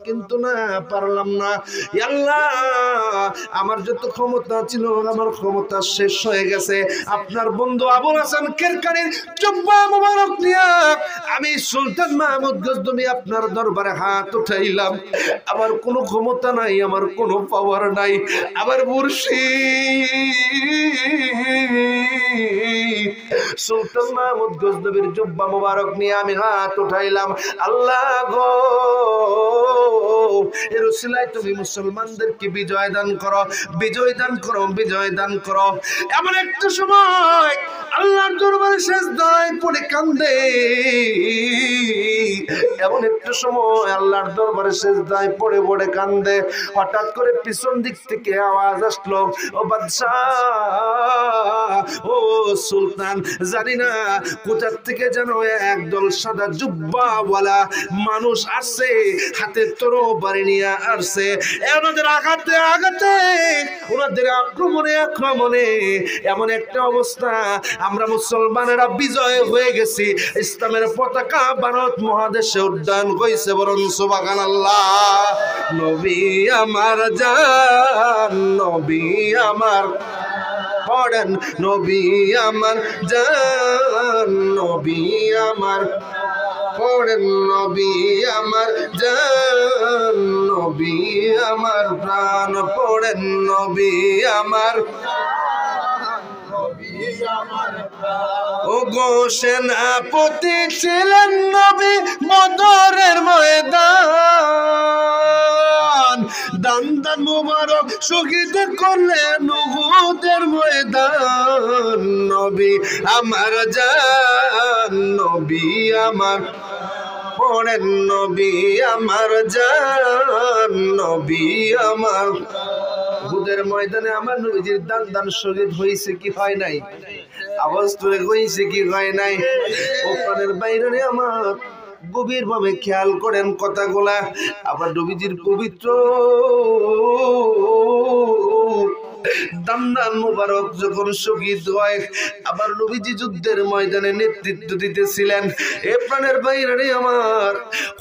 কিন্তু না পারলাম না। আল্লাহ আমার যত ক্ষমতা ছিল আমার ক্ষমতা শেষ হয়ে গেছে। আপনার বন্ধু আবুল হাসান কেরকানির জুব্বা মোবারক নিয়ে আমি সুলতান মাহমুদ গজনবী আপনার দরবারে হাত উঠাইলাম। আমার কোনো ক্ষমতা নাই, আমার কোনো পাওয়ার নাই, আমার মুর্শিদ সুলতান মাহমুদ গজনবীর জুব্বা মোবারক নিয়ে আমি হাত উঠাইলাম। আল্লাহ গো, এর উসিলায় তুমি মুসলমানদেরকে বিজয় দান করো, বিজয় দান করো, বিজয় দান করো। এমন একটা সময় আল্লাহর দরবারে সিজদায় পড়ে কান্দে, এমন একটা সময় আল্লাহর দরবারে সিজদায় পড়ে পড়ে কান্দে। হঠাৎ করে পিছন দিক থেকে আওয়াজ আসলো, ও বাদশা, ও সুলতান, জানি না কোথা থেকে যেন একদল সাদা জুব্বাওয়ালা মানুষ আসছে, হাতে তরবারি নিয়ে আসছে। ওনাদের আঘাতে আঘাতে, ওনাদের আক্রমণে আক্রমণে এমন একটা অবস্থা, আমরা মুসলমানেরা বিজয় হয়ে গেছি। ইসলামের পতাকা ভারত মহাদেশে উড্ডয়ন হয়েছে, বরং সুবহানাল্লাহ। নবী আমার জান, নবী আমার, পড়েন নবী আমার জান, নবী আমার, পড়েন নবী আমার জান, নবী আমার প্রাণ, পড়েন নবী আমার, ও গো সেনাপতি ছিলেন নবী বদরের ময়দান, দান দান মুবারক শহীদ করলেন উহুদের ময়দান। নবী আমার জান, নবী আমার, পড়েন নবী আমার জান, নবী আমার। উহুদের ময়দানে আমার নবীজির দান দান শহীদ হয়েছে কি হয় নাই? আওয়াজ তুলে হয়েছে কি হয় নাই? ও প্রাণের বাইরে আমার গভীর ভাবে খেয়াল করেন কথাগুলা। আবার নবীজির পবিত্র দান্দান মুবারক যখন শহীদ হয়, আবার নবীজি যুদ্ধের ময়দানে নেতৃত্ব দিতেছিলেন। এ প্রাণের বাইরে আমার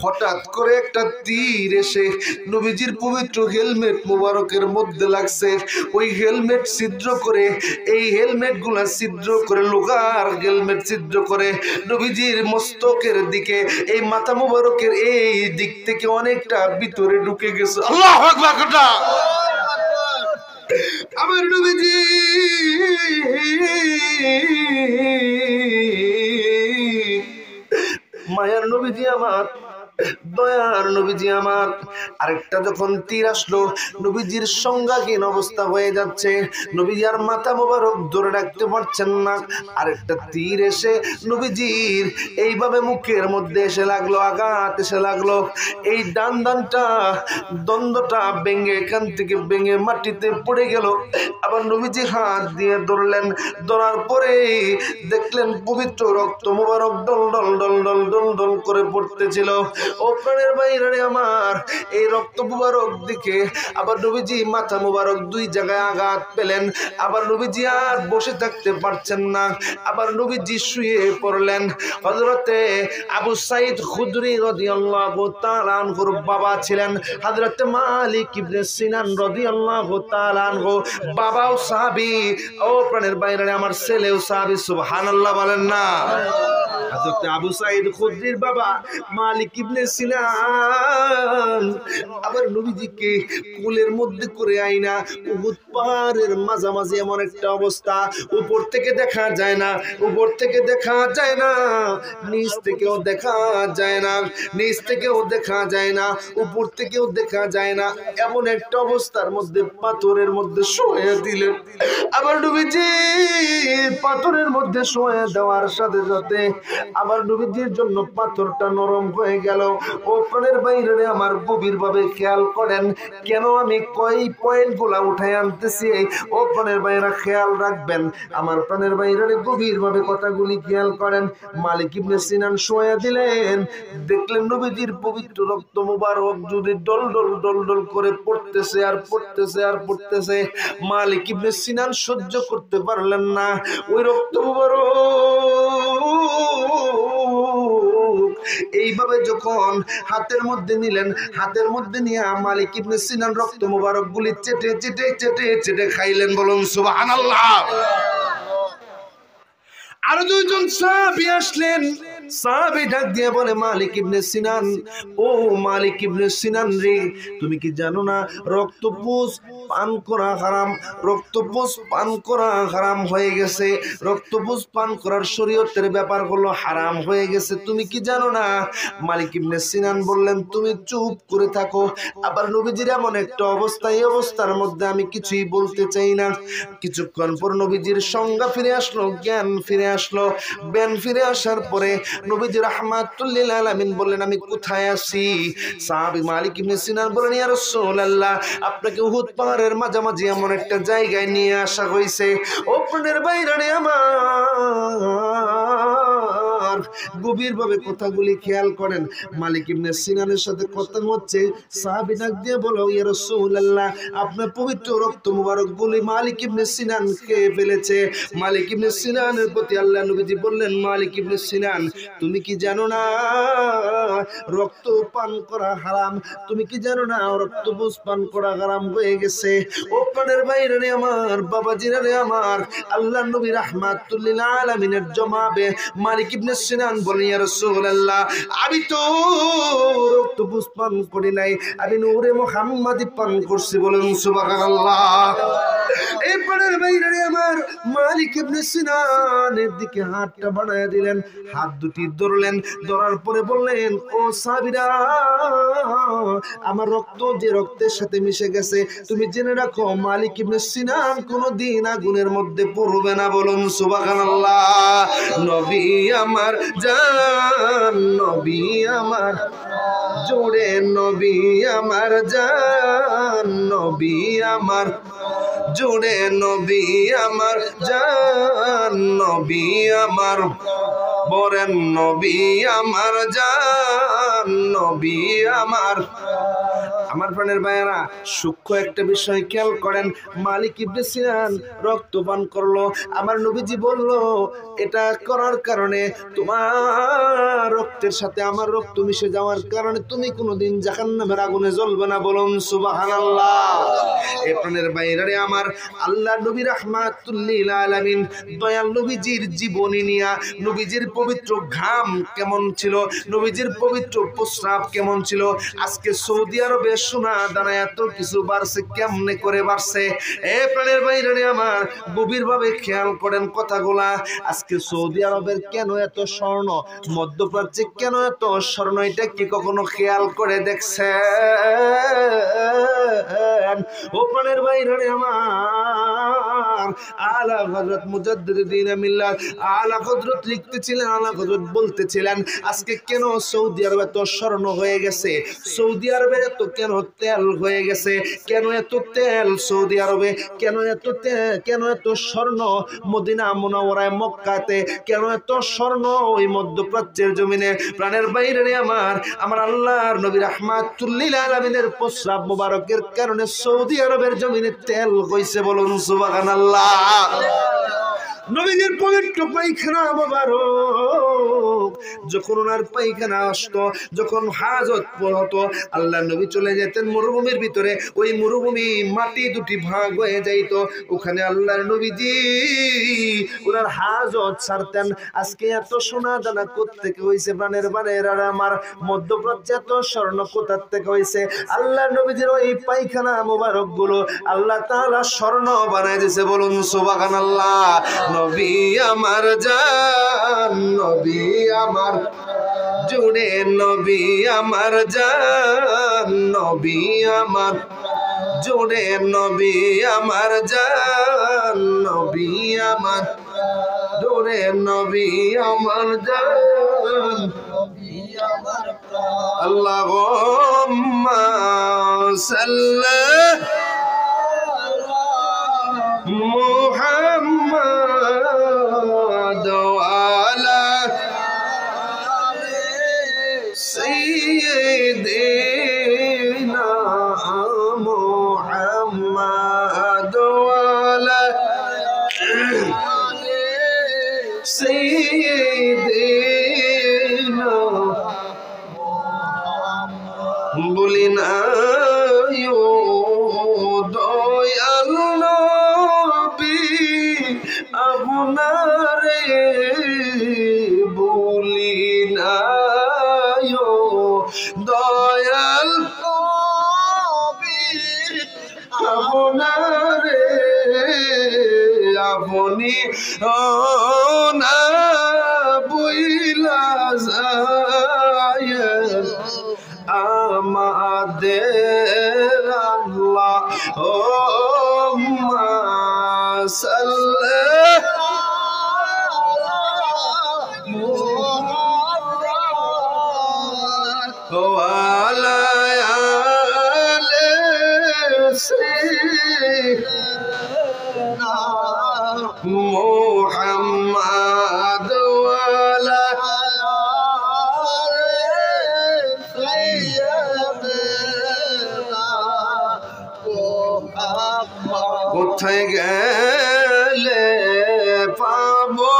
হঠাৎ করে একটা তীর এসে নবীজির পবিত্র হেলমেট মুবারকের মধ্যে লাগছে। ওই হেলমেট ছিদ্র করে, এই হেলমেট গুলা ছিদ্র করে, লোহার হেলমেট ছিদ্র করে নবীজির মস্তকের দিকে, এই মাথা মুবারকের এই দিক থেকে অনেকটা ভিতরে ঢুকে গেছে। আল্লাহু আকবার। কথা আমার নবীজি মায়ার নবীজি আমার, দয়ার নবীজি আমার, আরেকটা যখন তীর আসলো নবীজির সংজ্ঞাহীন অবস্থা হয়ে যাচ্ছে, নবীজি আর মাথা মোবারক ধরে রাখতে পারছেন না। আরেকটা তীর এসে নবীজির এইভাবে মুখের মধ্যে এসে লাগলো, আঘাত এসে লাগলো। এই ডান দানটা দ্বন্দ্বটা ভেঙে, এখান থেকে ভেঙে মাটিতে পড়ে গেল। আবার নবীজি হাত দিয়ে ধরলেন, ধরার পরে দেখলেন পবিত্র রক্ত মোবারক ডল ডল ডল ডল ডল ডল করে পড়তেছিল। ও প্রাণের বাইরে আমার এই রক্ত মুবারক দিকে আবার নবীজি মাথা মুবারক দুই জায়গায় আঘাত পেলেন। আবার নবীজি আর বসে থাকতে পারছেন না, আবার নবীজি শুয়ে পড়লেন। হযরতে আবু সাঈদ খুদরি রাদিয়াল্লাহু তাআলা আনহুর বাবা ছিলেন হযরতে মালিক ইবনে সিনান রাদিয়াল্লাহু তাআলা আনহু, বাবাও সাহাবী। ও প্রাণের বাইরে আমার ছেলেও সাহাবী, সুবহানাল্লাহ বলেন না। হযরত আবু সাঈদ খুদরির বাবা মালিক ইবনে সিনান আবার নবীজিকে কোলের মধ্যে করে আইনা উহুদ পাহাড়ের মাঝামাঝি এমন একটা অবস্থা, উপর থেকে দেখা যায় না, উপর থেকে দেখা যায় না, নিচ থেকেও দেখা যায় না, নিচ থেকেও দেখা যায় না, উপর থেকেও দেখা যায় না, এমন একটা অবস্থার মধ্যে পাথরের মধ্যে শুয়ে দিলেন। আবার নবীজি পাথরের মধ্যে শুয়ে দেওয়ার সাথে সাথে আবার নবীজির জন্য পাথরটা নরম হয়ে গেল। ও প্রাণের বাইরে আমার গভীর ভাবে খেয়াল করেন, কেন আমি কয় পয়েন্ট গুলা উঠাই আনতেছি, ও প্রাণের বাইরে খেয়াল রাখবেন। আমার প্রাণের বাইরে গভীর ভাবে কথাগুলি খেয়াল করেন। মালিক ইবনে সিনান শুয়ে দিলেন, দেখলেন নবীজির পবিত্র রক্ত মুবারক যদি ডল ডল ডল ডল করে পড়তেছে আর পড়তেছে আর পড়তেছে। মালিক ইবনে সিনান সহ্য করতে পারলেন না, ওই রক্ত মুবারক এইভাবে যখন হাতের মধ্যে নিলেন, হাতের মধ্যে নিয়ে মালিক ইবনে সিনান রক্ত মুবারক গুলি চেটে চেটে চেটে চেটে খাইলেন। বলুন সুবহানাল্লাহ। আরো দুইজন সাহাবী আসলেন। সাহাবী ডাক দিয়ে বলে, মালিক ইবনে সিনান, ও মালিক ইবনে সিনান রে, তুমি কি জানো না রক্তপুষ পান করা হারাম? রক্তপুষ পান করা হারাম হয়ে গেছে। রক্তপুষ পান করার শরীয়তের ব্যাপার হলো হারাম হয়ে গেছে, তুমি কি জানো না? মালিক ইবনে সিনান বললেন, তুমি চুপ করে থাকো। আবার নবীজির এমন একটা অবস্থা, এই অবস্থার মধ্যে আমি কিছুই বলতে চাই না। কিছুক্ষণ পর নবীজির সংজ্ঞা ফিরে আসলো, জ্ঞান ফিরে আসলো। জ্ঞান ফিরে আসার পরে নবীজি রাহমাতুল লিল আলামিন বললেন, আমি কোথায় আছি? সাহাবী মালিক ইবনে সিনান বলেন, ইয়া রাসূলুল্লাহ, আপনাকে উহুদ পাহাড়ের মাঝামাঝি এমন একটা জায়গায় নিয়ে আসা হয়েছে। ও প্রাণের বাইরে আমার গভীর ভাবে কথাগুলি খেয়াল করেন। মালিক ইবনে সিনানের সাথে কথা হচ্ছে, সাহাবী ডাক দিয়ে বলো, ইয়া রাসূলুল্লাহ, আপনার পবিত্র রক্ত মুবারক গুলি মালিক ইবনে সিনান খেয়ে ফেলেছে। মালিক ইবনে সিনানের প্রতি আল্লাহ নবীজি বললেন, মালিক ইবনে সিনান, তুমি কি জানো না রক্ত পান করা হারাম? তুমি কি জানো না রক্তপুষ পান করা হারাম হয়ে গেছে? ও প্রাণের বাইরে রে আমার, বাবাজিরা রে আমার, আল্লাহ নবী রাহমাতুল লিল আলামিনের জবাবে মালিক ইবনে সিনান বলেন, ইয়া রাসূলুল্লাহ, আমি তো রক্তপুষ পান করি নাই, আমি নূরে মুহাম্মাদি পান করছি। বলেন সুবহানাল্লাহ। এই প্রাণের বাইরে রে আমার, মালিক ইবনে সিনানের দিকে হাতটা বাড়ায় দিলেন, হাত দুটি ধরলেন, ধরার পরে বললেন, ও সাহাবীরা, আমার রক্ত যে রক্তের সাথে মিশে গেছে, তুমি জেনে রাখো মালিক ইবনে সিনান কোনদিন আগুনের মধ্যে পড়বে না। বলুন সুবহানাল্লাহ। নবী আমার জান, নবী আমার জোড়ে, নবী আমার জান, নবী আমার জোড়ে, নবী আমার জান, নবী আমার বরেন, নবী আমার জান, নবী আমার। আমার প্রাণের ভাইয়েরা, সূক্ষ্ম একটা বিষয় খেয়াল করেন। মালিক ইবনে সিনান রক্তপান করলো, আমার নবীজি বলল, এটা করার কারণে তোমার রক্তের সাথে আমার রক্ত মিশে যাওয়ার কারণে তুমি কোনোদিন জাহান্নামের আগুনে জ্বলবে না। বলুন সুবহানাল্লাহ। এই প্রাণের ভাইয়েরা রে আমার, আল্লাহ নবী রাহমাতুল লিল আলামিন দয়াল নবীজির জীবনী নিয়া, নবীজির পবিত্র ঘাম কেমন ছিল, নবীজির পবিত্র প্রস্রাব কেমন ছিল, আজকে সৌদি আরবে সোনা দানা এত কিছু বাড়ছে, কেমনে করে বাড়ছে? এ প্রাণের বাইরে আমার, গভীর ভাবে খেয়াল করেন কথাগুলা। আজকে সৌদি আরবের কেন এত স্বর্ণ, মধ্যপ্রাচ্যে কেন এত স্বর্ণ, এটা কি কখনো খেয়াল করে দেখছেন? ও প্রাণের বাইরে আমার, আলা হযরত মুজাদ্দিদিন মিল্লাত আলা হযরত লিখতেছিলেন, আলা হযরত বলতেছিলেন, আজকে কেন সৌদি আরবে এত স্বর্ণ হয়ে গেছে, সৌদি আরবে এত কেন তেল হয়ে গেছে, কেন এত তেল সৌদি আরবে, কেন এত তেল, কেন এত স্বর্ণ মদিনা মুনাওয়ারায় মক্কাতে, কেন এত স্বর্ণ ওই মধ্যপ্রাচ্যের জমিনে? প্রাণের বাইরে আমার, আমার আল্লাহর নবী রাহমাতুল লিল আলামিনের প্রস্রাব মুবারকের কারণে সৌদি আরবের জমিনে তেল হইছে। বলুন সুবহানাল্লাহ। নবীজির পবিত্র পায়খানা মোবারক, যখন ওনার পায়খানা আসতো, যখন হাজত হতো, আল্লাহ নবী চলে যেতেন মরুভূমির ভিতরে, ওই মরুভূমি মাটি দুটি ভাগ হয়ে যাইতো, ওখানে আল্লাহর নবীজি ওনার হাজত ছাড়তেন। আজকে এত সোনা দানা কোত্থেকে হয়েছে? প্রাণের বানের আর আমার, মধ্যপ্রাচ্যে এত স্বর্ণ কোথার থেকে হয়েছে? আল্লাহর নবীজির ওই পায়খানা মোবারক গুলো আল্লাহ তাআলা স্বর্ণ বানায় দিয়েছে। বলুন সুবহানাল্লাহ। নবী আমার জান, নবী আমার জুড়ে, নবী আমার জান, নবী আমার জুড়ে, নবী আমার জান, নবী আমার জুড়ে, নবী আমার জান, নবী আমার প্রাণ। আল্লাহুম্মা সাল্লি মুহাম্মাদ ওয়ালা সাইয়্যিদিনা মুহাম্মাদ ওয়ালা সাইয়্যিদিনা মনি না বইলা যায় আমাদের আল্লাহ ও Muhammad wala কোথায় গেলে পাবো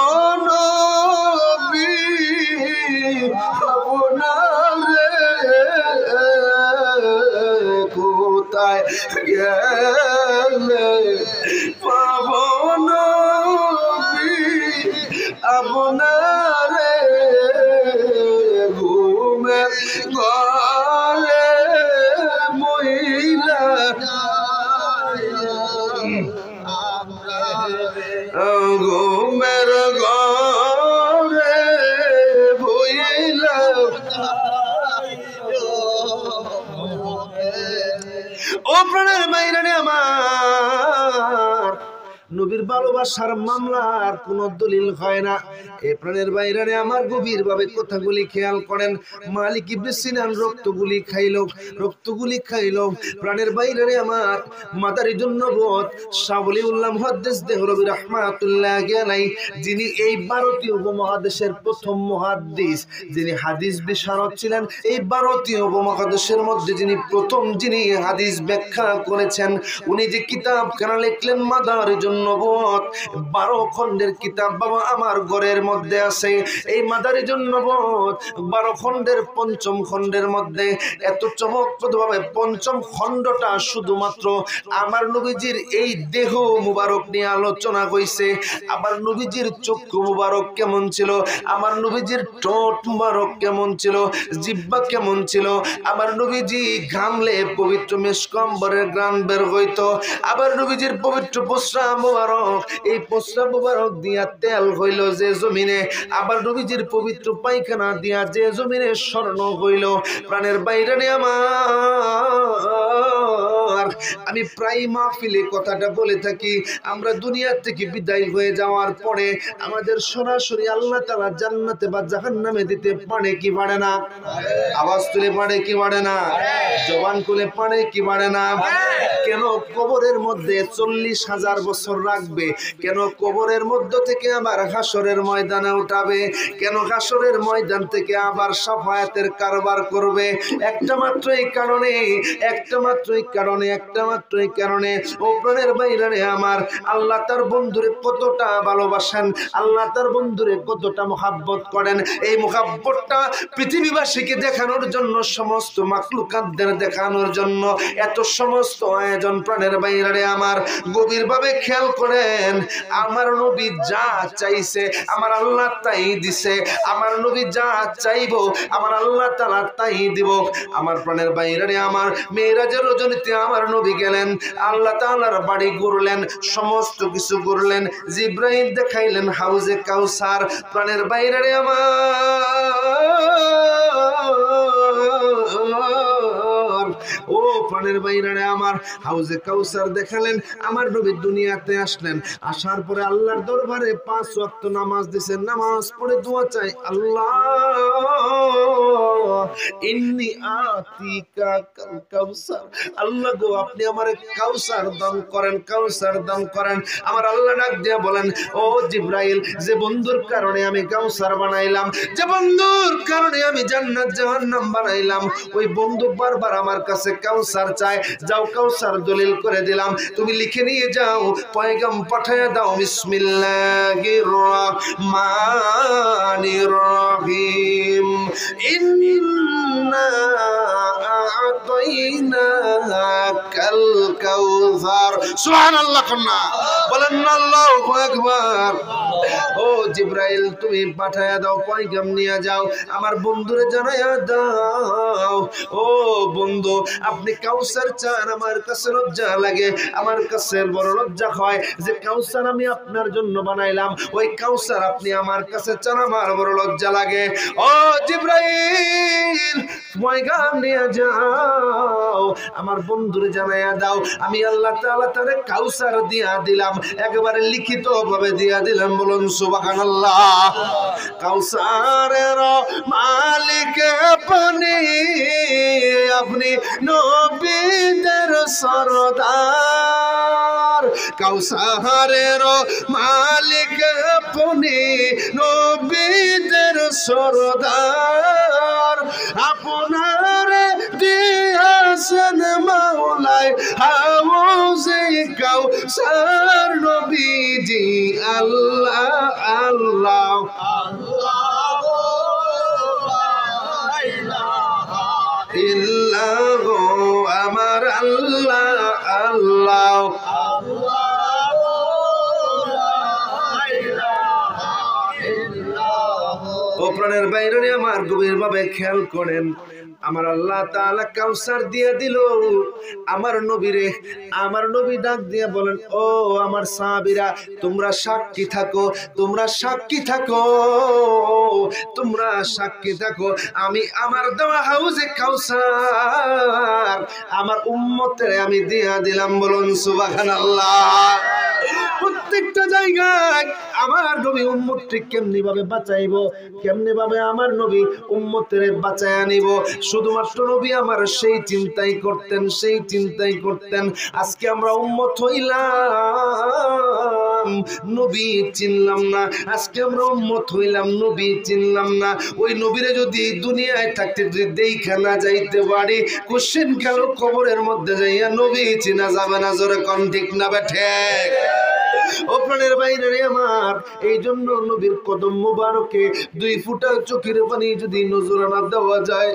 নবী কোথায় গেলে পাবো নবী আপনারে ঘুমের ঘরে মহিলা ঘুমের ঘরে ভুইলা ও প্রাণের মাইরানে আমার নবীর ভালোবাসার মামলার কোন দলিল হয় না। এই প্রাণের বাইরে আমার গভীর ভাবে কথাগুলি খেয়াল করেন। মালিক ইবনে সিনান রক্তগুলি খাইলো প্রাণের বাইরে আমার মাদারিদুন নবুয়ত শাহ ওলিউল্লাহ মুহাদ্দিস দেহলভী রাহমাতুল্লাহি আলাইহি, যিনি এই ভারতীয় উপমহাদেশের প্রথম মুহাদ্দিস, যিনি হাদিস বিশারদ ছিলেন। এই ভারতীয় উপমহাদেশের মধ্যে যিনি হাদিস ব্যাখ্যা করেছেন, উনি যে কিতাব কেন লিখলেন মাদারিদুন নবুয়ত, 12 খণ্ডের কিতাব বাবা আমার ঘরের মধ্যে আছে। এই মাদারিদুন নবুয়ত 12 খণ্ডের 5ম খণ্ডের মধ্যে এত চমকপ্রদভাবে 5ম খণ্ডটা শুধুমাত্র আমার নবীজির এই দেহ মুবারক নিয়ে আলোচনা হইছে। আমার নবীজির চক্ষু মুবারক কেমন ছিল, আমার নবীজির ঠোঁট মুবারক কেমন ছিল, জিহ্বা কেমন ছিল, আমার নবীজি ঘামলে পবিত্র মিশক আম্বরের ঘ্রাণ বের হইতো, আবার নবীজির পবিত্র প্রস্রাব মুবারক, এই প্রস্রাব মুবারক দিয়া তেল হইল যে জমিনে, আবার নবীজির পবিত্র পায়খানা দিয়া যে জমিনে স্বর্ণ হইল। প্রাণের বাইরে আমার আমি প্রায় মাহফিলে কথাটা বলে থাকি, আমরা দুনিয়া থেকে বিদায় হয়ে যাওয়ার পরে আমাদের সরাসরি আল্লাহ তাআলা জান্নাতে বা জাহান্নামে দিতে পারে কি পারে না? আওয়াজ তুলে পারে কি পারে না? জবান খুলে পারে কি পারে না? কেন কবরের মধ্যে 40,000 বছর রাখবে? কেন কবরের মধ্য থেকে আবার হাসরের ময়দানে উঠাবে? কেন হাসরের ময়দান থেকে আবার শাফায়াতের কারবার করবে? একটা মাত্রই কারণে ও প্রাণের বাইরে আমার আল্লাহ তার বন্ধুরে কতটা ভালোবাসেন, আল্লাহ তার বন্ধুরে কতটা মহব্বত করেন। এই মহব্বতটা পৃথিবীবাসীকে দেখানোর জন্য, সমস্ত মাখলুকাতদের দেখানোর জন্য এত সমস্ত আয়োজন। প্রাণের বাইরে আমার গভীরভাবে খেয়াল করেন, আমার নবী যা চাইছে আমার আল্লাহ তাই দিছে, আমার নবী যা চাইবো আমার আল্লাহ তাআলা তাই দিব। আমার প্রাণের বাইরে আমার মেরাজের রজনীতে আমার নবী গেলেন, আল্লাহ তাআলার বাড়ি ঘুরলেন, সমস্ত কিছু ঘুরলেন, জিবরাইল দেখাইলেন হাউজে কাউসার। প্রাণের বাইরে আমার ও প্রাণের বাইরে আমার হাউজে কাউসার দেখালেন। আমার নবী দুনিয়াতে আসলেন, আসার পরে আল্লাহর দরবারে 5 ওয়াক্ত নামাজ দিয়েছেন, নামাজ পড়ে দোয়া চাই, আল্লাহ ইন্নী আতিকা কাউসার, আল্লাহ গো আপনি আমারে কাউসার দান করেন, কাউসার দান করেন। আমার আল্লাহ ডাক দিয়া বলেন, ও জিবরাইল, যে বন্ধুর কারণে আমি কাউসার বানাইলাম, যে বন্ধুর কারণে আমি জান্নাত জাহান্নাম বানাইলাম, ওই বন্ধু বারবার আমার কাছে কাউসার চায়। যাও কাউসার দলিল করে দিলাম, তুমি লিখে নিয়ে যাও, পয়গাম পাঠায় দাও। বিসমিল্লাহির রাহমানির রাহিম। ইন্না আ'তাইনাকাল কাউসার। সুবহানাল্লাহ কন্যা বলেন না আল্লাহু আকবার। ও জিবরাইল তুমি পাঠায়া দাও, পয়গাম নিয়ে যাও, আমার বন্ধুরে জানায়া দাও। ও বন্ধু আপনি কাউসার চান, আমার কাছে লজ্জা লাগে, আমার কাছে বড় লজ্জা হয় যে কাউসার আমি আপনার জন্য বানাইলাম, ওই কাউসার আপনি আমার কাছে চান, আমার বড় লজ্জা লাগে। ও জিবরাইল পয়গাম নিয়ে যাও, আমার বন্ধুরে জানায়া দাও আমি আল্লাহ তাআলা তারে কাউসার দিয়া দিলাম, একেবারে লিখিত ভাবে দিয়া দিলাম। বলুন সুবহানাল্লাহ। কাউসারের মালিক আপনি, আপনি নবীদের সরদার। কাউসারের মালিক আপনি নবীদের সরদার, আপনার দিয়াছেন মাওলায় হাউজে কাউসার নবীজি। আল্লাহ আল্লাহ ইল্লাহ আমার আল্লাহ আল্লাহ। ও প্রাণের বাইরে আমার গভীর ভাবে খেয়াল করেন, আমার আল্লাহ তাআলা কাউসার দিয়ে দিল আমার নবীরে। আমার নবী ডাক দিয়ে বলেন, ও আমার সাহাবীরা তোমরা সাক্ষী থাকো, তোমরা সাক্ষী থাকো, তোমরা সাক্ষী থাকো, আমি আমার দেওয়া হাউজে কাউসার আমার উম্মতের আমি দিয়া দিলাম। বলুন সুবহানাল্লাহ। প্রত্যেকটা জায়গায় আমার নবী উম্মতকে কেমনি ভাবে বাঁচাইবো, কেমনি ভাবে আমার নবী উম্মতের বাঁচায়া নিব, শুধুমাত্র নবী আমার সেই চিন্তাই করতেন, সেই চিন্তাই করতেন। আজকে আমরা উম্মত হইলাম, নবী চিনলাম না, আজকে আমরা উম্মত হইলাম, নবী চিনলাম না। ওই নবীরে যদি দুনিয়ায় থাকতে যদি দেখা না যাইতে পারি, কোশ্চেন কেন কবরের মধ্যে যাইয়া নবী চিনা যাবে না? জোরে কোন ঠিক না বেঠে? ও প্রাণের বাইরে আমার, এই জন্য নবীর কদম মুবারকে 2 ফোঁটা চোখের পানি যদি নজরানা দেওয়া যায়।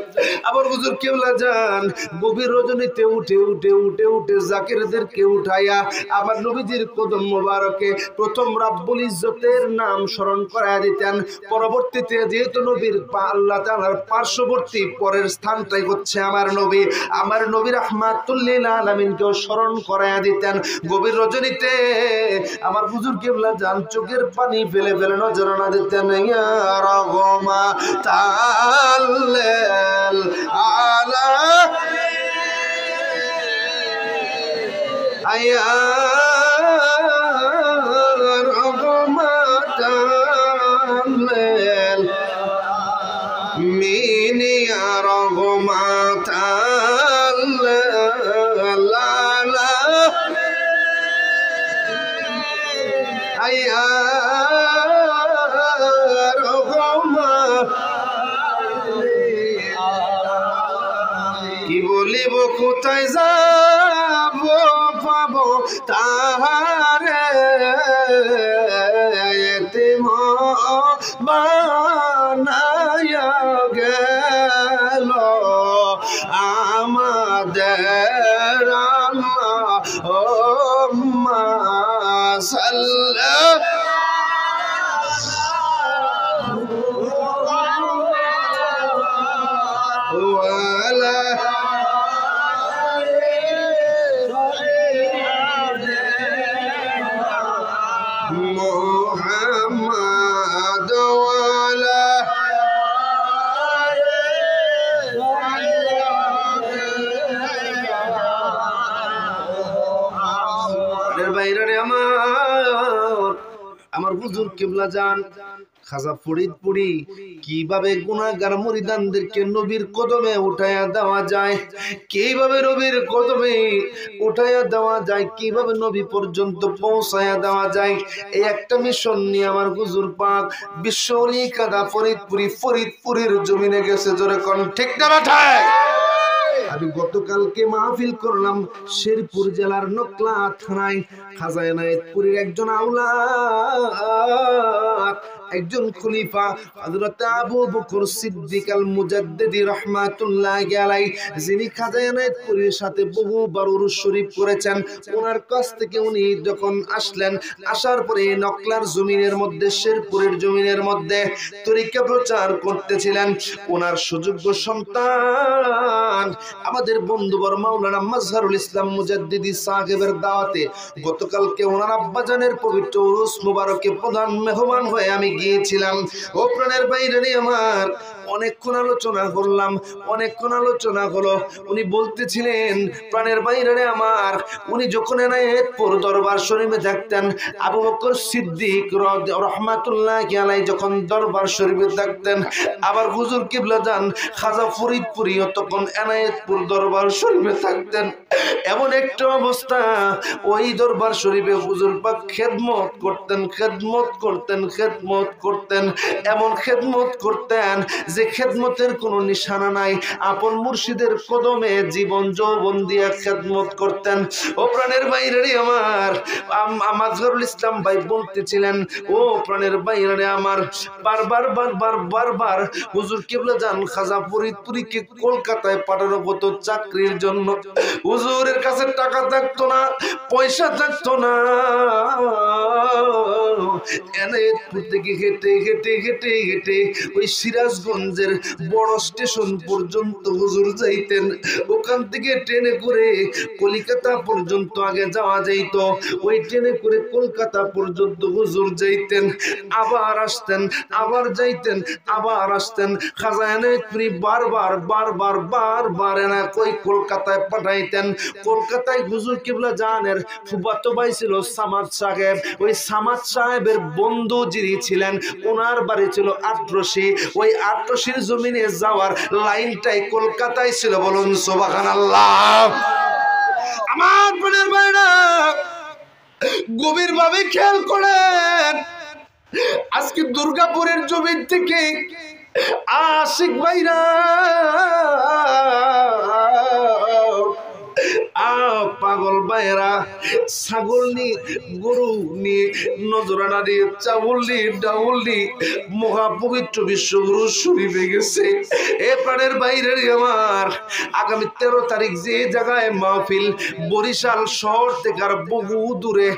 আবার হুজুর কেবলা যান গভীর রজনীতে উঠে উঠে উঠে উঠে জাকিরদেরকে উঠাইয়া আমার নবীজির কদম মুবারকে প্রথম রাব্বুল ইজ্জতের নাম স্মরণ করায়া দিতেন। পরবর্তীতে যেহেতু নবীর আল্লাহ তাআলার পার্শ্ববর্তী পরের স্থানটাই হচ্ছে আমার নবী, আমার নবী রাহমাতুল লিল আলামিনকেও স্মরণ করায়া দিতেন। গভীর রজনীতে আমার হুজুর কেবলা জান চোখের পানি ফেলে ফেলে নজরানা দিতেন। ইয়া রাহমাতাল আলা আয়া রাহমাতাল মিন ইয়া রাহমাতাল আলা আয়া রহমা। কি বলিব কোথায় যাব পাবো তাহারে, এতিম বানায়া গেল আমাদের আল্লাহ। ও মা সাল্লাল্লাহু আলা মুহাম্মাদ ওয়ালা বাইরে আমার হুজুর কিবলা জান খাজা ফরিদপুরি কিভাবে গুনাহগার মুরিদানদেরকে নবীর কদমে উঠায়া দেওয়া যায়, কিভাবে নবীর কদমে উঠায়া দেওয়া যায়, কিভাবে নবী পর্যন্ত পৌঁছায়া দেওয়া যায়, এই একটা মিশন নিয়ে আমার হুজুর পাক বিশ্বলি কাদা ফরিদপুরের জমিনে গেছে। জোরে কোন ঠিক না বেঠায়? আমি গতকালকে মাহফিল করলাম শেরপুর জেলার নকলা থানায়। খাজা এনায়েতপুরের একজন আওলাদ একজন খলিফা হযরত আবু বকর সিদ্দিক আল মুজাদ্দিদি রাহমাতুল্লাহি আলাইহি, যিনি খাজা এনায়েতপুরীর সাথে বহুবার উরুস শরীফ করেছেন। ওনার কাছ থেকে উনি যখন আসলেন, আসার পরে নকলার জমিনের মধ্যে, শেরপুরের জমিনের মধ্যে তরিকা প্রচার করতেছিলেন। ওনার সুযোগ্য সন্তান আমাদের বন্ধুবর মাওলানা মাজহারুল ইসলাম মুজাদ্দিদি সাহেবের দাওয়াতে গতকালকে ওনার আব্বাজানের পবিত্র উরুস মুবারকে প্রধান মেহমান হয়ে আমি গিয়েছিলাম। ও প্রাণের বাইরে আমার অনেকক্ষণ আলোচনা করলাম, অনেকক্ষণ আলোচনা হলো। উনি বলতেছিলেন প্রাণের বাইরে আমার, উনি যখন এনায়েতপুর দরবার শরীফে থাকতেন, আবু বকর সিদ্দিক রাহমাতুল্লাহি আলাইহি যখন দরবার শরীফে থাকতেন, আবার হুজুর কিবলা জান খাজা ফরিদপুরিও তখন এনায়েতপুর দরবার শরীফে থাকতেন। এমন একটা অবস্থা, ওই দরবার শরীফে হুজুর পাক খেদমত করতেন, খেদমত করতেন, খেদমত করতেন, এমন খেদমত করতেন যে খেদমতের কোনো নিশানা নাই। আপন মুর্শিদের কদমে জীবন যৌবন দিয়ে খেদমত করতেন। ও প্রাণের বাইরে আমার মাজহারুল ইসলাম ভাই বলতেছিলেন, ও প্রাণের বাইরে আমার, বারবার বারবার বারবার হুজুর কিবলা জান খাজা ফরিদপুরীকে কলকাতায় পাঠানো হতো চাকরির জন্য। হুজুরের কাছে টাকা থাকতো না, পয়সা থাকতো না। এনায়েতপুর থেকে হেঁটে হেঁটে হেঁটে হেঁটে ওই সিরাজগঞ্জের বড় স্টেশন পর্যন্ত হুজুর যাইতেন। ওখান থেকে ট্রেনে করে কলকাতা পর্যন্ত আগে যাওয়া যাইত। ওই ট্রেনে করে কলকাতা পর্যন্ত হুজুর যাইতেন, আবার আসতেন, আবার যাইতেন, আবার আসতেন। খাজা এনায়েতপুরী বারবার বারবার বারবার এনা কই কলকাতায় পাঠাইতেন। কলকাতায় হুজুর কিবলা জানের ফুফাতো ভাই ছিল সামাদ সাহেব। ওই সামাদ সাহেবের বন্ধু যিনি ছিলেন, ওনার বাড়ি ছিল আটরশি। ওই আটরশির জমিনে যাওয়ার লাইনটাই কলকাতায় ছিল। বলুন সুবহানাল্লাহ। আমার বোনের ভাইরা গভীর ভাবে খেয়াল করেন, আজকে দুর্গাপুরের জমিন থেকে আশিক ভাইরা পাগল ভাইরা ছাগল নিয়ে, গরু নিয়ে, নজরানা দিয়ে, চাউল নিয়ে, ডাউল নিয়ে মহাপবিত্র বিশ্বগুরু শরীফে গেছে। এ প্রাণের বাইরে আমার, আগামী 13 তারিখ যে জায়গায় মাহফিল, বরিশাল শহর থেকে আর বহু দূরে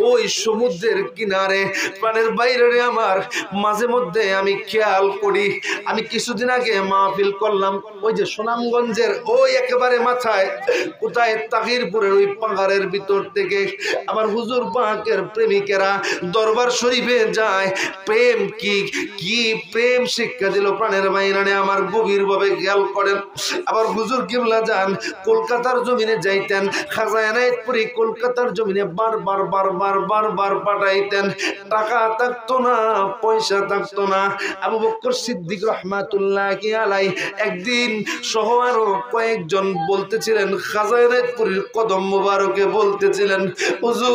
ওই সমুদ্রের কিনারে। প্রাণের বাইরে আমার, মাঝে মধ্যে আমি খেয়াল করি, আমি কিছুদিন আগে মাহফিল করলাম ওই যে সুনামগঞ্জের ওই একেবারে মাথায়, কোথায় তাহিরপুরের ওই পাহাড়ের ভিতর থেকে আবার হুজুর পাকের প্রেমিকেরা দরবার শরীফে যায়। প্রেম কি কি প্রেম শিক্ষা দিল প্রাণের বাইরানে আমার, গভীর ভাবে খেয়াল করেন। আবার হুজুর কিবলা যান কলকাতার জমিনে যাইতেন, খাজা এনায়েতপুরী কলকাতার জমিনে বারবার বারবার বারবার পাঠাইতেন। টাকা থাকতো না, পয়সা থাকতো না। আবু বকর সিদ্দিক রাহমাতুল্লাহি আলাইহি একদিন সহ আরো কয়েকজন বলতেছিলেন, খাজা এনায়েতপুরীর কদম মোবারকে বলতেছিলেন, হুজুর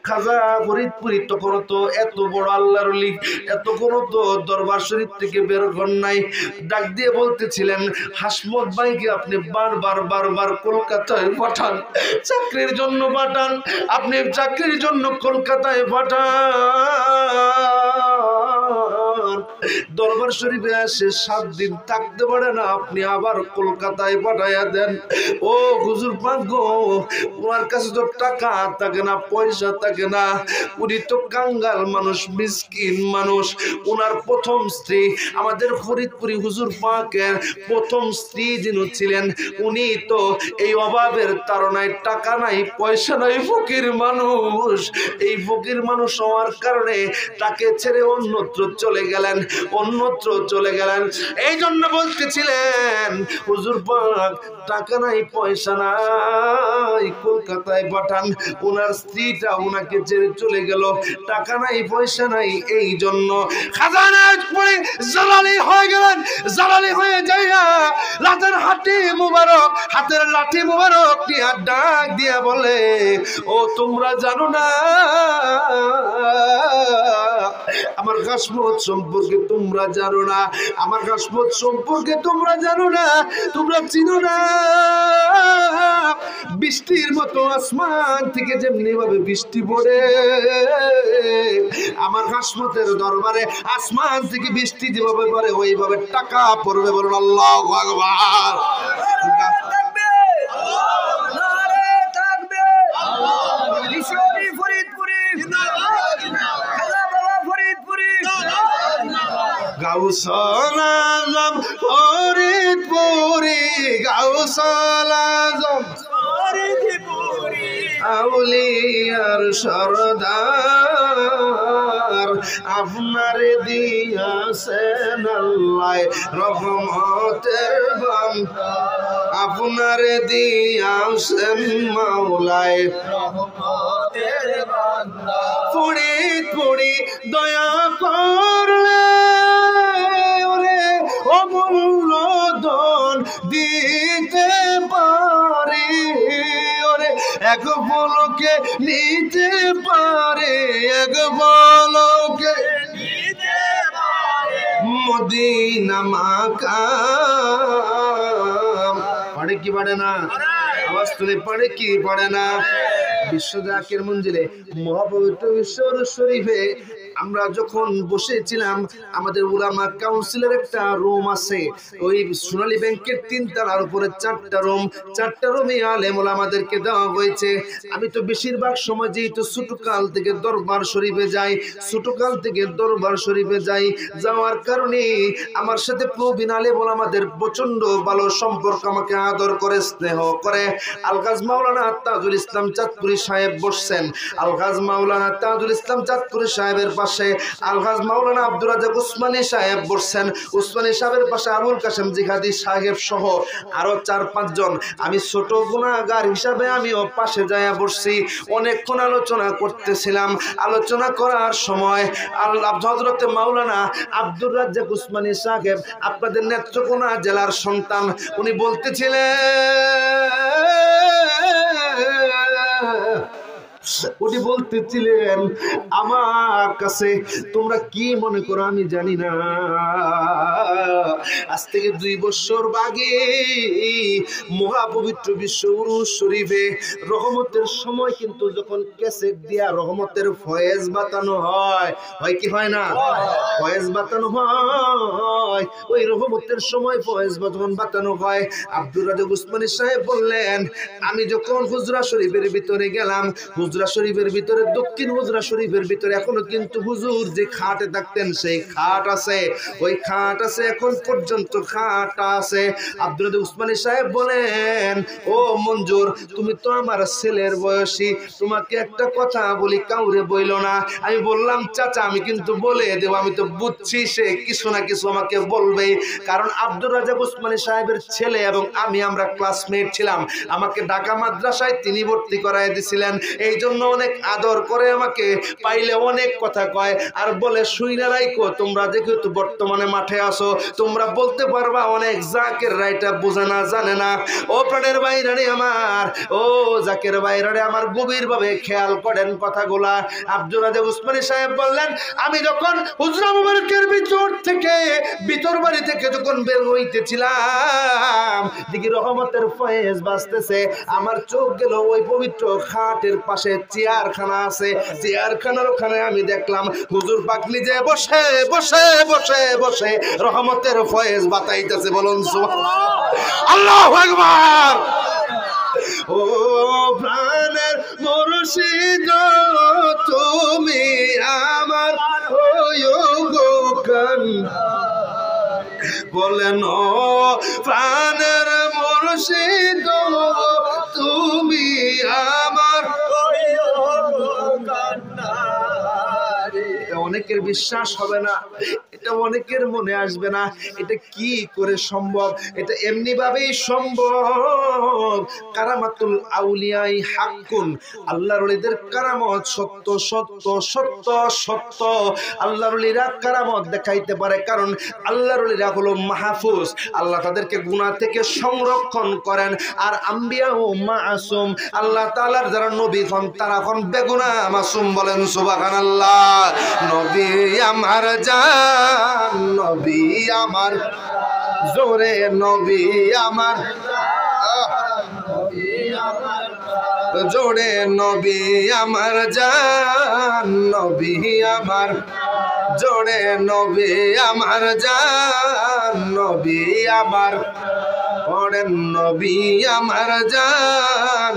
খাজা ফরিদপুরী তখন তো এত বড় আল্লাহর ওলি, এতক্ষণ তো দরবার শরীফ থেকে বের হন নাই। ডাক দিয়ে বলতেছিলেন, হাসমত ভাইকে আপনি বারবার বারবার কলকাতায় পাঠান, চাকরির জন্য পাঠান, আপনি চাকরির জন্য কলকাতায় পাঠান। দরবার শরীফে আসে 7 দিন থাকতে পারে না, আপনি আবার কলকাতায় পাঠাইয়া দেন। ও হুজুর পাক গো, ওনার কাছে তো টাকা থাকে না, পয়সা থাকে না, উনি তো কাঙ্গাল মানুষ, মিসকিন মানুষ। ওনার প্রথম স্ত্রী আমাদের ফরিদপুরি হুজুর পাকের প্রথম স্ত্রী যিনি ছিলেন, উনি তো এই অভাবের তাড়নায় টাকা নাই, পয়সা নাই, ফকির মানুষ। এই ফকির মানুষ হওয়ার কারণে তাকে ছেড়ে অন্যত্র চলে গেলেন, অন্যত্র চলে গেলেন। এই জন্য বলতেছিলেন, হুজুর পাক টাকা নাই, পয়সা নাই, কলকাতায় পাঠান। ওনার স্ত্রীটা ওনাকে ছেড়ে চলে গেল, টাকা নাই, পয়সা নাই। এই জন্য খাজানা পড়ে জালালি হয়ে গেলেন। জালালি হয়ে যাইয়া লাঠের হাতি মুবারক, হাতের লাঠি মুবারক নিয়ে ডাক দিয়া বলে, ও তোমরা জানো না আমার গাসমত সম্পর্কে তোমরা জানো না, আমার কিসমত সম্পর্কে তোমরা জানো না, তোমরা চিনো না। বৃষ্টির মতো আসমান থেকে যেমনি ভাবে বৃষ্টি পড়ে, আমার কিসমতের দরবারে আসমান থেকে বৃষ্টি যেভাবে পড়ে ওইভাবে টাকা পড়বে। বলুন আল্লাহু আকবার। গাউসুল আজম ফরিদপুরি, গাউসুল আজম ফরিদপুরি, আউলিয়ার সরদার, আপনার দিয়াছেন আল্লাহ রহমতের ভান্ডার, আপনার দিয়াছেন মাওলায় রহমতের ভান্ডার। ফরিদপুরি দয়া করলে অমূল্য ধন দিতে পারে, ওরে এক পলকে নিতে পারে, এক পলকে নিতে পারে মদিনা মাকাম। পড়ে কি পড়ে না? আওয়াজ তুলে পড়ে কি পড়ে না? বিশ্ব জাকির মঞ্জিলে মহাপবিত্র বিশ্ব শরীফে আমরা যখন বসেছিলাম, আমাদের উলামা কাউন্সিলের একটা রুম আছে, ওই সোনালী ব্যাংকের 3 তলার উপরে 4টা রুম, 4টা রুমে আলেম ওলামাদেরকে দেওয়া হয়েছে। আমি তো বেশিরভাগ সময় যেহেতু ছোটকাল থেকে দরবার শরীফে যাই, ছোটকাল থেকে দরবার শরীফে যাই, যাওয়ার কারণে আমার সাথে প্রবীণ আলেম ওলামাদের প্রচন্ড ভালো সম্পর্ক, আমাকে আদর করে, স্নেহ করে। আলগাজ মাওলানা তাজুল ইসলাম চাঁদপুরি সাহেব বসছেন, আলগাজ মাওলানা তাজুল ইসলাম চাঁদপুরি সাহেবের পাশে আলগাজ মাওলানা আব্দুর রাজ্জাক উসমানী সাহেব বসছেন, উসমানী সাহেবের পাশে আবুল কাসেম জিহাদি সাহেব সহ আরো 4-5 জন। আমি ছোট গুনাহগার হিসাবে আমিও পাশে যায়া বসছি, অনেকক্ষণ আলোচনা করতেছিলাম। আলোচনা করার সময় হযরতে মাওলানা আব্দুর রাজ্জাক উসমানী সাহেব, আপনাদের নেত্রকোনা জেলার সন্তান, উনি বলতেছিলেন, উনি বলতেছিলেন আমার কাছে, তোমরা কি মনে করো আমি জানি না, আজ থেকে 2 বছর আগে মহাপবিত্র বিশ্ব উরুস শরীফে রহমতের সময় কিন্তু যখন ক্যাসেট দিয়া রহমতের ফয়েজ বাতানো হয়, হয় কি হয় না? ফয়েজ বাতানো হয়, ওই রহমতের সময় ফয়েজ যখন বাতানো হয়, আব্দুর রাজ্জাক উসমানী সাহেব বললেন, আমি যখন হুজরা শরীফের ভিতরে গেলাম, হুজরা শরীফের ভিতরে, দক্ষিণ হুজরা শরীফের ভিতরে এখনো কিন্তু হুজুর যে খাটে থাকতেন সেই খাট আছে, ওই খাট আছে, এখন পর্যন্ত খাট আছে। আব্দুল রাজ্জাক উসমানী সাহেব বলেন, ও মঞ্জুর, তুমি তো আমার ছেলের বয়সী, তোমাকে একটা কথা বলি, কাউরে বইলো না। আমি বললাম, চাচা আমি কিন্তু বলে দেব, আমি তো বুঝছি সে কিছু না কিছু আমাকে বলবেই, কারণ আব্দুর রাজ্জাক উসমানী সাহেবের ছেলে এবং আমি আমরা ক্লাসমেট ছিলাম, আমাকে ঢাকা মাদ্রাসায় তিনি ভর্তি করায় দিছিলেন, এই জন্য অনেক আদর করে, আমাকে পাইলে অনেক কথা কয় আর বলে, শুইনা রাইকো, তোমরা যেহেতু বর্তমানে মাঠে আসো, তোমরা বলতে পারবা অনেক জাকের রাইটা বোঝে না, জানে না। ও প্রাণের বাইরারে আমার, ও জাকের বাইরারে আমার, গভীর ভাবে খেয়াল করেন কথাগুলা। আব্দুর রাজ্জাক উসমানী সাহেব বললেন, আমি যখন হুজরা মুবারকের ভিতর থেকে, ভিতর বাড়ি থেকে যখন বের হইতেছিলাম, দেখি রহমতের ফয়েজ বাজতেছে, আমার চোখ গেল ওই পবিত্র খাটের পাশে চেয়ারখানা আছে, চেয়ারখানার ওখানে আমি দেখলাম হুজুর পাক নিজে বসে বসে বসে বসে রহমতের ফয়েজ বাতাইতেছে। বলুন সুবহানাল্লাহ, আল্লাহু আকবার। ও প্রাণের মুর্শিদ তুমি আমার ওয়গোকান, বলেন ও প্রাণের মুর্শিদ তুমি আমার ওয়গোকান। অনেকের বিশ্বাস হবে না, এটা অনেকের মনে আসবে না, এটা কি করে সম্ভব? এটা এমনি ভাবেই সম্ভব। কারামাতুল আউলিয়াই হাক্কুন, আল্লাহর ওলিদের কারামত সত্য সত্য সত্য সত্য। আল্লাহর ওলিরা কারামত দেখাইতে পারে, কারণ আল্লাহর ওলিরা হলো মাহফুজ, আল্লাহ তাদেরকে গুনাহ থেকে সংরক্ষণ করেন। আর আম্বিয়া ও মাসুম, আল্লাহ তাআলার যারা নবী হন তারা হন বেগুনাহ মাসুম। বলেন সুবহানাল্লাহ। নবী আমার জান জান নবী আমার জোরে নবী আমার জোরে নবী আমার জান নবী আমার জোরে নবী আমার জান নবী আমার পড়েন নবী আমার জান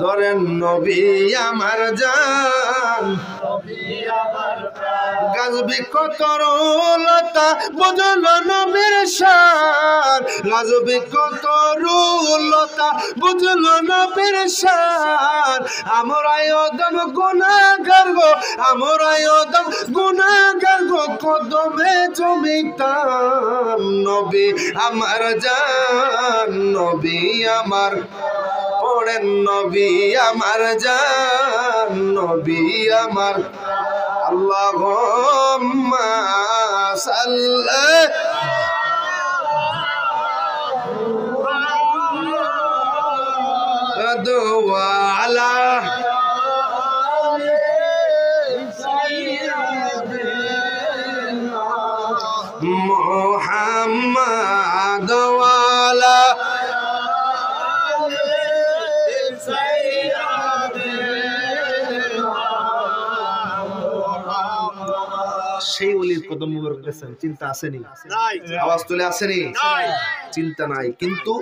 ধরেন নবী আমার জান গাজবি কতরুলতা বুঝলো নবীর শান গাজবি কতরুলতা বুঝলো নবীর শান আমরাই ওদম গুনাহগার গো আমরাই ওদম গুনাহগার গো কদমে জমিতাম নবী আমার জান নবী আমার পড়েন নবী আমার জান নবী আমার আল্লাহুম্মা সাল্লি আলা মুহাম্মাদ ওয়ালা সেই ওলির কদম মুবারক গেছেন চিন্তা আসেনি আওয়াজ তুলে আসেনি চিন্তা নাই কিন্তু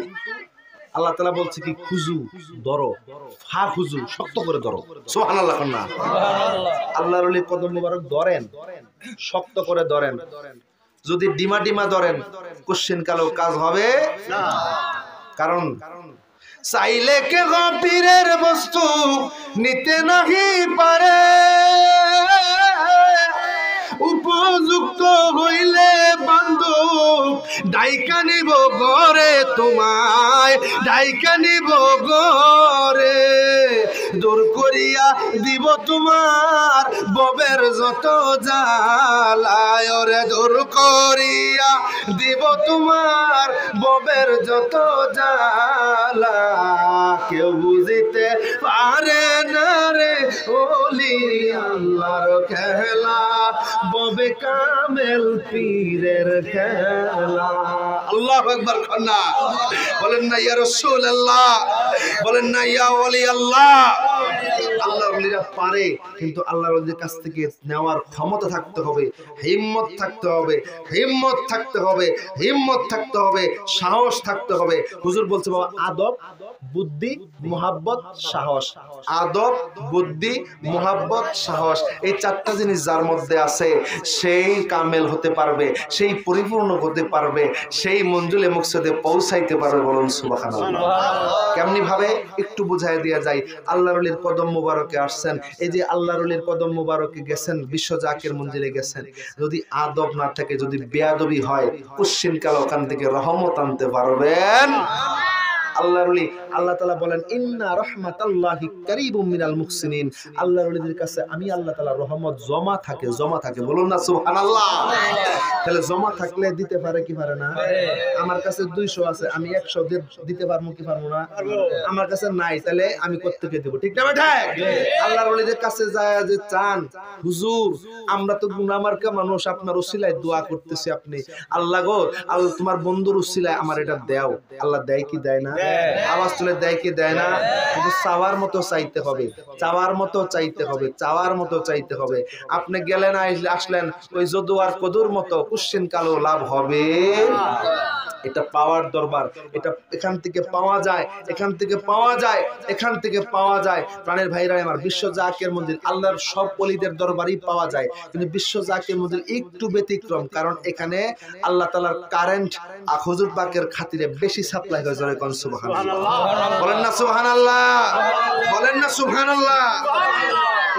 আল্লাহ তাআলা বলছে কি খুজু ধরো ফা খুজু শক্ত করে ধরো সুবহানাল্লাহ না আল্লাহর ওলির কদম মুবারক ধরেন শক্ত করে ধরেন যদি ডিমা ডিমা ধরেন কোশ্চেন কালো কাজ হবে না কারণ চাইলে কে পীরের বস্তু নিতে নাহি পারে উপযুক্ত হইলে বান্ধব ডাইকা নিব ঘরে তোমায় ডাইকা নিব ঘরে দূর করিয়া দিব তোমার ববের যত জ্বালায় রে দূর করিয়া দিব তোমার ববের যত জ্বালা কেউ বুঝিতে পারে না রে ওলি আল্লাহর খেলা ববে কামেল পীরের খেলা আল্লাহু আকবার খানা বলেন না ইয়া রাসূলুল্লাহ বলেন না ইয়া ওলি আল্লাহ আল্লাহর ওলিরা পারে কিন্তু আল্লাহর ওলিদের কাছ থেকে নেওয়ার ক্ষমতা থাকতে হবে হিম্মত থাকতে হবে হিম্মত থাকতে হবে হিম্মত থাকতে হবে সাহস থাকতে হবে হুজুর বলছে বাবা আদব বুদ্ধি মুহাব্বত সাহস আদব বুদ্ধি মুহাব্বত সাহস এই চারটা জিনিস যার মধ্যে আছে সেই কামেল হতে পারবে সেই পরিপূর্ণ হতে পারবে সেই মঞ্জুলে মুকসদে পৌঁছাইতে পারবে বলুন সুবহানাল্লাহ কেমনি ভাবে একটু বুঝাই দেয়া যায় আল্লাহর ওলির কদম মুবারকে আসছেন এই যে আল্লাহর ওলির কদম মুবারকে গেছেন বিশ্ব জাকির মঞ্জিলে গেছেন যদি আদব না থাকে যদি বেয়াদবি হয় কুশ্চিনকাল ওখান থেকে রহমত আনতে পারবেন আল্লাহর ওলি আল্লাহ তাআলা বলেন ইন্না রাহমাতাল্লাহি কারীবুম মিনাল মুহসিনিন আল্লাহর ওলিদের কাছে আমি আল্লাহ তাআলার রহমত জমা থাকে বলুন না সুবহানাল্লাহ তাহলে জমা থাকলে দিতে পারে কি পারে না আমার কাছে 200 আছে আমি 100 দিতে পারবো কি পারবো না আমার কাছে নাই তাহলে আমি কত থেকে দেব ঠিক না ঠিক আল্লাহর ওলিদের কাছে যায় যে চান হুজুর আমরা তো গুনাহমার্কা মানুষ আপনার উসিলায় দোয়া করতেছি আপনি আল্লাহ গো আল্লাহ তোমার বন্ধুর উসিলায় আমার এটা দাও আল্লাহ দেয় কি দেয় না আওয়াজ তুলে দেয় কি দেয় না কিন্তু চাওয়ার মতো চাইতে হবে চাওয়ার মতো চাইতে হবে চাওয়ার মতো চাইতে হবে আপনি গেলেন আসলেন ওই যদুয়ার কদুর মতো কুশ্চিন কালো লাভ হবে এটা পাওয়ার দরবার এটা এখান থেকে পাওয়া যায় এখান থেকে পাওয়া যায় এখান থেকে পাওয়া যায় প্রাণের ভাইরা আমার বিশ্ব জাকির মঞ্জিল আল্লাহর সব ওলিদের দরবারই পাওয়া যায় কিন্তু বিশ্ব জাকির মঞ্জিল একটু ব্যতিক্রম কারণ এখানে আল্লাহ তাআলার কারেন্ট হুজুর পাকের খাতিরে বেশি সাপ্লাই হয় জোরে কোন সুবহানাল্লাহ বলেন না সুবহানাল্লাহ বলেন না সুবহানাল্লাহ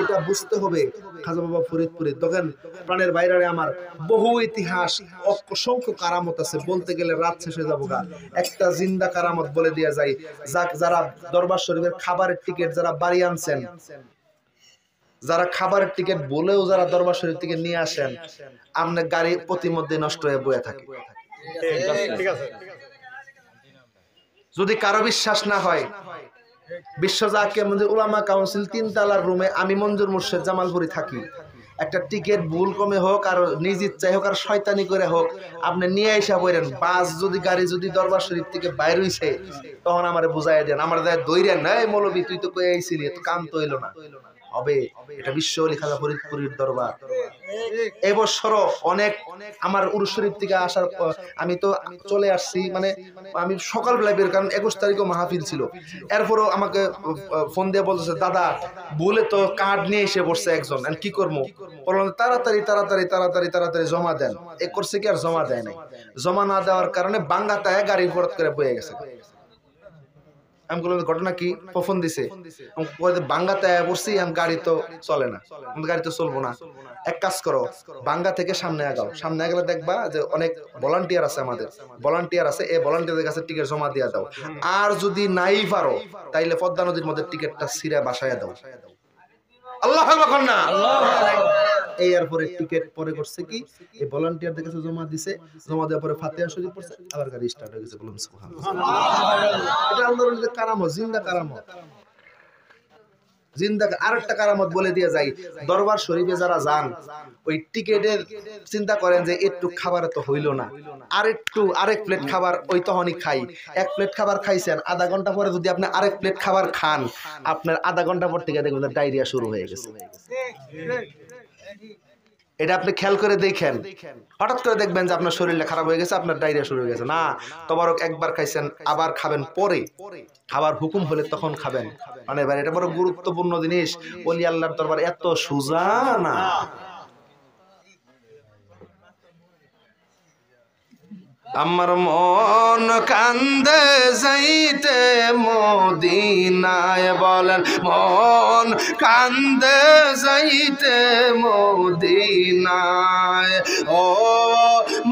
এটা বুঝতে হবে খাজা বাবা ফরিদপুরে দেখেন প্রাণের বাইরে আমার বহু ইতিহাস অসংখ্য কারামত আছে বলতে গেলে রাত শেষ হয়ে যাবো গা একটা জিন্দা কারামত বলে দেয়া যায় যারা দরবার শরীফের খাবারের টিকিট যারা বাড়ি আনছেন যারা খাবারের টিকিট বলেও যারা দরবার শরীফ থেকে নিয়ে আসেন আপনার গাড়ি প্রতিমধ্যে নষ্ট হয়ে বয়ে থাকে ঠিক আছে যদি কারো বিশ্বাস না হয় বিশ্ব জাকির মঞ্জিল উলামা কাউন্সিল 3 তলার রুমে আমি মঞ্জুর মুর্শেদ জামালপুরি থাকি একটা টিকিট ভুল কমে হোক আর নিজ ইচ্ছায় হোক আর শয়তানি করে হোক আপনি নিয়ে আইসা বলেন, বাস যদি গাড়ি যদি দরবার শরীফ থেকে বাইর হইছে তখন আমারে বুঝাই দেন, আমার দৈরেন না, এই মৌলবী তুই তো কই আইছিলি, তো কাম তো হইলো না হবে। এটা বিশ্ব ওলি খাজা ফরিদপুরের দরবার। এবছরও অনেক আমার উরুস শরীফ থেকে আসার আমি তো চলে আসছি, মানে আমি সকালবেলা বের, কারণ 21 তারিখও মাহফিল ছিল। এরপরও আমাকে ফোন দিয়ে বলতেছে, দাদা বলে তো কার্ড নিয়ে এসে বসছে একজন, কি করবো, বললাম তাড়াতাড়ি তাড়াতাড়ি তাড়াতাড়ি তাড়াতাড়ি জমা দেন। এ করছে কি আর জমা দেয় নাই, জমা না দেওয়ার কারণে বাঙ্গাতায় গাড়ি ফরত করে বয়ে গেছে। আমি বললাম ঘটনা কি, ফোন দিছে, বাঙ্গাতে বসছি, আমি গাড়ি তো চলে না, গাড়ি তো চলবো না, এক কাজ করো বাঙ্গা থেকে সামনে আগাও, সামনে আগালে দেখবা যে অনেক ভলান্টিয়ার আছে, আমাদের ভলান্টিয়ার আছে, এই ভলান্টিয়ারদের কাছে টিকিট জমা দিয়ে দাও, আর যদি নাই পারো তাইলে পদ্মা নদীর মধ্যে টিকিটটা ছিঁড়ে বাসায় দাও। আল্লাহ আকবার না। এই এরপরে টিকিট পরে করছে কি, এই ভলান্টিয়ারদের কাছে জমা দিছে, জমা দেওয়ার পরে ফাতিহা শরীফ পড়ছে, আবার গাড়ি স্টার্ট হয়ে গেছে। বলুন সুবহানাল্লাহ। এটা আল্লাহর ওলিদের কারামত, জিন্দা কারামত, জিন্দা। আরেকটা কারামত বলে দিয়ে যাই, দরবার শরীফে যারা যান ওই টিকেটের চিন্তা করেন যে একটু খাবার তো হইল না, আরেক প্লেট খাবার ওই তখনই খাই, এক প্লেট খাবার খাইছেন, আধা ঘন্টা পরে যদি আপনি আরেক প্লেট খাবার খান, আপনার আধা ঘন্টা পর থেকে দেখবেন ডায়রিয়া শুরু হয়ে গেছে। এটা আপনি খেয়াল করে দেখেন, হঠাৎ করে দেখবেন যে আপনার শরীরটা খারাপ হয়ে গেছে, আপনার ডায়রিয়া শুরু হয়ে গেছে। না, তবারক একবার খাইছেন, আবার খাবেন পরে, খাবার হুকুম হলে তখন খাবেন। মানে এবার এটা বড় গুরুত্বপূর্ণ জিনিস, ওলি আল্লাহর দরবার এত সোজা না। আমার মন কান্দে যাইতে মদিনায়, বলেন মন কান্দে যাইতে মদিনায়, ও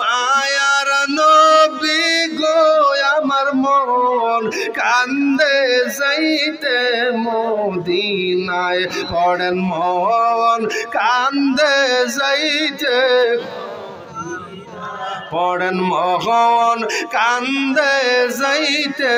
মায়ার নবী গো আমার মন কান্দে যাইতে মদিনায়, পড়েন মন কান্দে যাইতে, পড়েন মোহন কান্দে যাইতে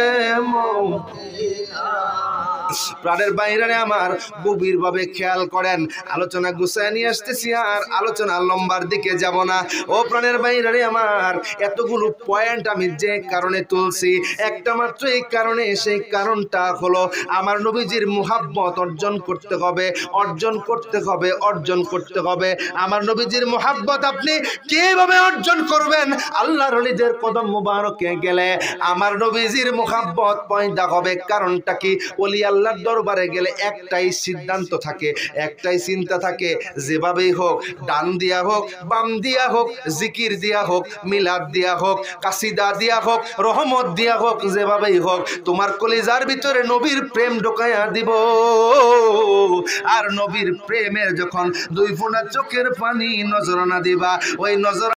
প্রাণের বাইরে আমার গভীর ভাবে খেয়াল করেন। আলোচনা গুছায় নিয়ে আসতেছি, আর আলোচনা লম্বার দিকে যাব না। ও প্রাণের বাইরে আমার, এতগুলো পয়েন্ট আমি যে কারণে তুলছি, একটা মাত্র এই কারণে, সেই কারণটা হলো আমার নবীজির মুহাব্বত অর্জন করতে হবে, অর্জন করতে হবে, অর্জন করতে হবে। আমার নবীজির মুহাব্বত আপনি কিভাবে অর্জন করবেন? আল্লাহর ওলিদের কদম মুবারকে গেলে আমার নবীজির মুহাব্বত পয়দা হবে। কারণটা কি? ওলি আল্লাহর দরবারে গেলে একটাই সিদ্ধান্ত থাকে, একটাই চিন্তা থাকে, যেভাবেই হোক, ডান দিয়া হোক, বাম দিয়া হোক, জিকির দিয়া হোক, মিলাদ দিয়া হোক, কাসিদা দিয়া হোক, রহমত দিয়া হোক, যেভাবেই হোক, তোমার কলিজার ভিতরে নবীর প্রেম ঢোকাইয়া দিব। আর নবীর প্রেমের যখন দুই ফোঁটা চোখের পানি নজরানা দিবা, ওই নজর